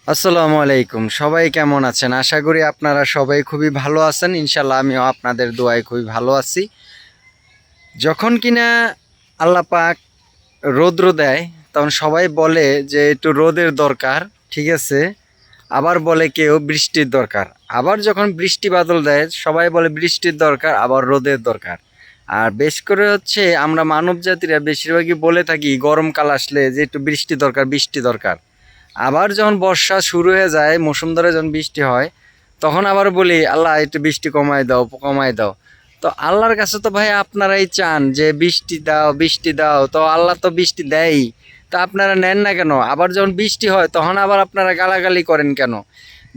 আসসালামু আলাইকুম। সবাই কেমন আছেন? আশা করি আপনারা সবাই খুবই ভালো আছেন। ইনশাল্লাহ আমিও আপনাদের দোয়ায় খুবই ভালো আছি। যখন কিনা আল্লাহ পাক রৌদ্র দেয়, তখন সবাই বলে যে একটু রোদের দরকার, ঠিক আছে? আবার বলে কেউ বৃষ্টির দরকার। আবার যখন বৃষ্টি বাদল দেয়, সবাই বলে বৃষ্টির দরকার, আবার রোদের দরকার। আর বেশ করে হচ্ছে আমরা মানব জাতিরা বেশিরভাগই বলে থাকি গরমকাল আসলে যে একটু বৃষ্টি দরকার, বৃষ্টি দরকার। আবার যখন বর্ষা শুরু হয়ে যায়, মৌসুম ধরে যখন বৃষ্টি হয়, তখন আবার বলি আল্লাহ একটু বৃষ্টি কমায় দাও, কমায় দাও। তো আল্লাহর কাছে তো ভাই আপনারাই চান যে বৃষ্টি দাও, বৃষ্টি দাও, তো আল্লাহ তো বৃষ্টি দেয়ই। তা আপনারা নেন না কেন? আবার যখন বৃষ্টি হয় তখন আবার আপনারা গালাগালি করেন কেন?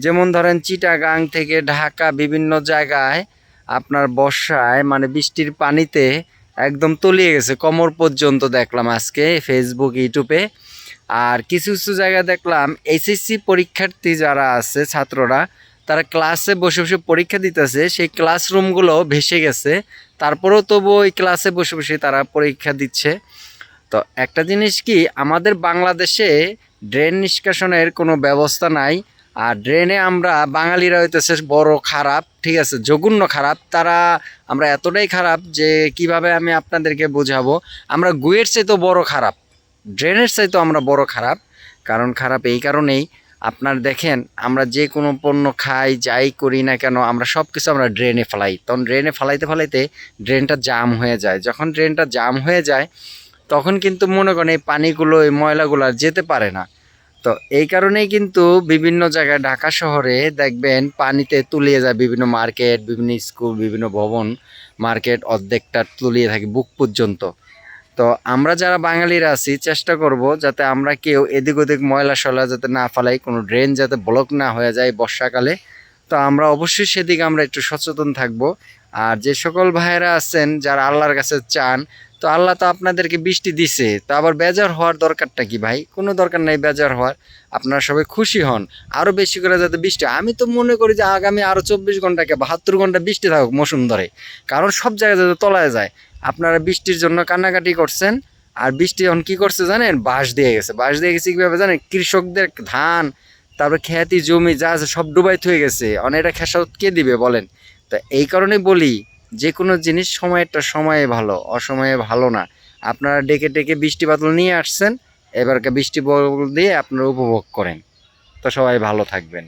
যেমন ধরেন চিটাগাং থেকে ঢাকা বিভিন্ন জায়গায় আপনার বর্ষায় মানে বৃষ্টির পানিতে একদম তলিয়ে গেছে কোমর পর্যন্ত, দেখলাম আজকে ফেসবুক ইউটিউবে। আর কিছু কিছু জায়গায় দেখলাম এইচএসসি পরীক্ষার্থী যারা আছে ছাত্ররা, তারা ক্লাসে বসে বসে পরীক্ষা দিতেছে, সেই ক্লাসরুমগুলো ভেসে গেছে। তারপরেও তবু ওই ক্লাসে বসে বসে তারা পরীক্ষা দিচ্ছে। তো একটা জিনিস কি, আমাদের বাংলাদেশে ড্রেন নিষ্কাশনের কোনো ব্যবস্থা নাই। আর ড্রেনে আমরা বাঙালিরা হইতেছে বড় খারাপ, ঠিক আছে, জঘন্য খারাপ। তারা আমরা এতটাই খারাপ যে কিভাবে আমি আপনাদেরকে বোঝাবো। আমরা গুয়ের চাইতেও বড় খারাপ, ড্রেনের চাইতেও আমরা বড় খারাপ। কারণ খারাপ এই কারণেই, আপনার দেখেন আমরা যে কোনো পণ্য খাই যাই করি না কেন, আমরা সব কিছু আমরা ড্রেনে ফেলাই। তখন ড্রেনে ফেলাইতে ফেলাইতে ড্রেনটা জাম হয়ে যায়। যখন ড্রেনটা জাম হয়ে যায় তখন কিন্তু মনে করেন এই পানিগুলো, এই ময়লাগুলো আর যেতে পারে না। তো এই কারণেই কিন্তু বিভিন্ন জায়গায় ঢাকা শহরে দেখবেন পানিতে তলিয়ে যায় বিভিন্ন মার্কেট, বিভিন্ন স্কুল, বিভিন্ন ভবন, মার্কেট অর্ধেকটা তলিয়ে থাকে বুক পর্যন্ত। তো আমরা যারা বাঙালিরা আছি চেষ্টা করব যাতে আমরা কেউ এদিক ওদিক ময়লা সয়লা যাতে না ফেলাই, কোনো ড্রেন যাতে ব্লক না হয়ে যায় বর্ষাকালে। তো আমরা অবশ্যই সেদিকে আমরা একটু সচেতন থাকব। আর যে সকল ভাইয়েরা আছেন যারা আল্লাহর কাছে চান, তো আল্লাহ তো আপনাদেরকে বৃষ্টি দিছে, তো আবার বেজার হওয়ার দরকারটা কি ভাই? কোনো দরকার নাই বেজার হওয়ার। আপনারা সবাই খুশি হন, আরও বেশি করে যাতে বৃষ্টি। আমি তো মনে করি যে আগামী আরও 24 ঘন্টাকে 72 ঘন্টা বৃষ্টি থাকুক মৌসুম ধরে, কারণ সব জায়গায় যাতে তলায় যায়। আপনারা বৃষ্টির জন্য কান্নাকাটি করছেন, আর বৃষ্টি এখন কী করছে জানেন? বাঁশ দিয়ে গেছে। বাঁশ দিয়ে গেছে কীভাবে জানেন? কৃষকদের ধান, তারপরে খেয়াতি জমি যা আছে সব ডুবাই হয়ে গেছে। অনেকটা খেসারত কে দিবে বলেন? তো এই কারণে বলি যে কোনো জিনিস সময়েরটা সময়ে ভালো, অসময়ে ভালো না। আপনারা ডেকে ডেকে বৃষ্টি বাদল নিয়ে আসছেন, এবারকে বৃষ্টি বাদল দিয়ে আপনারা উপভোগ করেন। তো সবাই ভালো থাকবেন।